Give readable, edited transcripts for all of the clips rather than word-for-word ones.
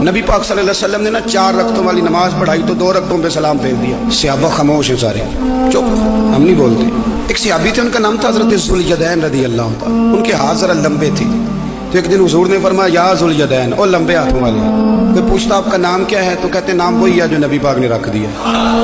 नबी पाक सल्लल्लाहु अलैहि वसल्लम ने ना 4 रकतों वाली नमाज पढ़ाई तो 2 रकतों पे सलाम फेर दिया। सहाबा खामोश हैं सारे, चुप, हम नहीं बोलते। एक सहाबी थे, उनका नाम था हज़रत ज़ुल्यदैन रज़ी अल्लाह ताला। उनके हाथ जरा लंबे थे, तो एक दिन हुजूर ने फरमाया या ज़ुल्यदैन, ओ लंबे हाथों वाले। कोई पूछता आपका नाम क्या है, तो कहते नाम वही है जो नबी पाक ने रख दिया।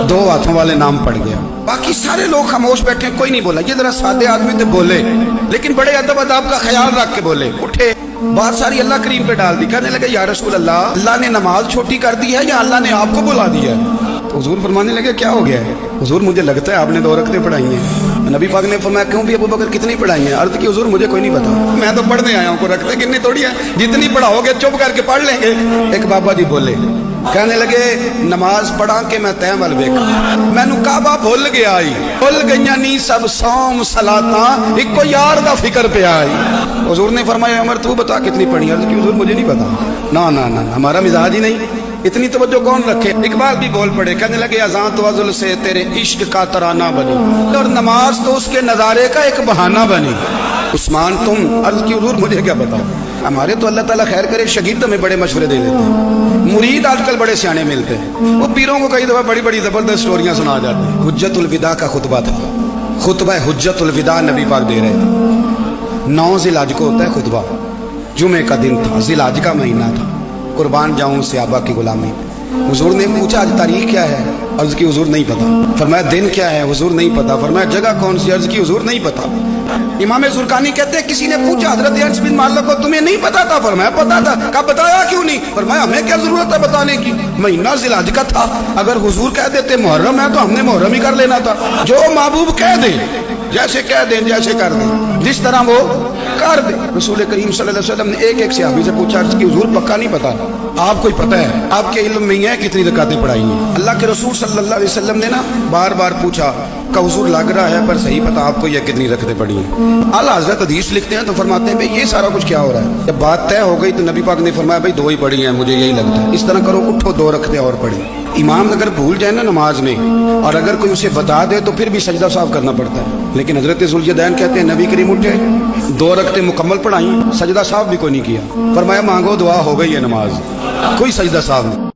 2 हाथों वाले नाम पड़ गया। बाकी सारे लोग खामोश बैठे, कोई नहीं बोला। ये जरा सादे आदमी थे, बोले, लेकिन बड़े अदब अदाब का ख्याल रख के बोले। उठे, बात सारी अल्लाह करीम पे डाल दी। कहने लगे या रसूल अल्लाह, अल्लाह ने नमाज छोटी कर दी है या अल्लाह ने आपको बुला दिया है? तो हुजूर फरमाने लगे क्या हो गया है? हुजूर मुझे लगता है आपने 2 रकतें पढ़ाई हैं। नबी पाक ने फरमाया क्यों भी अबू बकर कितनी पढ़ाई हैं? अर्ज की हुजूर मुझे कोई नहीं पता, मैं तो पढ़ने आया हूँ, को रखते कितनी थोड़ी है, जितनी पढ़ाओगे चुप करके पढ़ लेंगे। एक बाबा जी बोले, कहने लगे नमाज पढ़ा के मैं तैमल वेखा, मैनू काबा भुल गया आई, भुल गईया नी सब सौम सलाता, इको यार दा फिक्र पे आई। हुजूर ने फरमाया उमर तू बता कितनी पढ़ी? अर्ज की हुजूर मुझे नहीं पता। ना ना ना, हमारा मिजाज ही नहीं, इतनी तवज्जो कौन रखे। इकबाल भी बोल पड़े, कहने लगे अज़ान तो अज़ल से तेरे इश्क का तराना बनी, और नमाज तो उसके नज़ारे का एक बहाना बनी। उस्मान तुम? अर्ज की हुजूर मुझे क्या बताओ, हमारे तो अल्लाह ताला खैर करे शागिर्द में बड़े मशवरे दे देते हैं, मुरीद आजकल बड़े सियाने मिलते हैं, वो पीरों को कई दफा बड़ी बड़ी जबरदस्त स्टोरियां सुना जाती हैं। हुज्जतुल विदा का खुतबा था, खुतबा हुज्जतुल विदा नबी पाक दे रहे थे। 9 ज़िलहज को होता है खुतबा, जुमे का दिन था, ज़िलहज का महीना था। कुर्बान जाऊं सहाबा की गुलामी। हुजूर ने पूछा आज तारीख क्या है? अर्ज की हुजूर नहीं पता। फरमाया दिन क्या है? हुजूर नहीं पता। फरमाया जगह कौन सी? अर्ज की हुजूर नहीं पता। इमाम ज़ुरकानी कहते हैं किसी ने पूछा हजरत अनस बिन मालिक को तुम्हें नहीं पता था? फरमाया पता था। कहा बताया क्यों नहीं? फरमाया हमें क्या जरूरत है बताने की, महीना ज़िलहज का था, अगर हुजूर कह देते मुहर्रम है तो हमने मुहर्रम ही कर लेना था। जो महबूब कह दे, जैसे कह दें जैसे कर दें, जिस तरह वो कर दे। रसूल करीम सल्लल्लाहु अलैहि वसल्लम ने एक सहाबी से पूछा कि हुजूर पक्का नहीं पता, आपको ही पता है, आपके इल्म में है कितनी रकातें पढ़ाई हैं? अल्लाह के रसूल सल्लल्लाहु अलैहि वसल्लम ने ना बार बार पूछा का हुजूर लग रहा है पर सही पता आपको ये कितनी रकातें पढ़ी हैं? आला हज़रत हदीस लिखते हैं तो फरमाते हैं भाई ये सारा कुछ क्या हो रहा है? जब बात तय हो गई तो नबी पाक ने फरमाया भाई 2 ही पढ़ी हैं, मुझे यही लगता है। इस तरह करो, उठो 2 रकातें और पढ़ी। इमाम अगर भूल जाए ना नमाज में, और अगर कोई उसे बता दे तो फिर भी सजदा साफ करना पड़ता है। लेकिन हजरत ज़ुल्यदैन कहते हैं नबी करीम उठे, 2 रकातें मुकम्मल पढ़ाई, सजदा साफ भी कोई नहीं किया। फरमाया मांगो दुआ हो गई है नमाज, कोई सजदा साफ नहीं।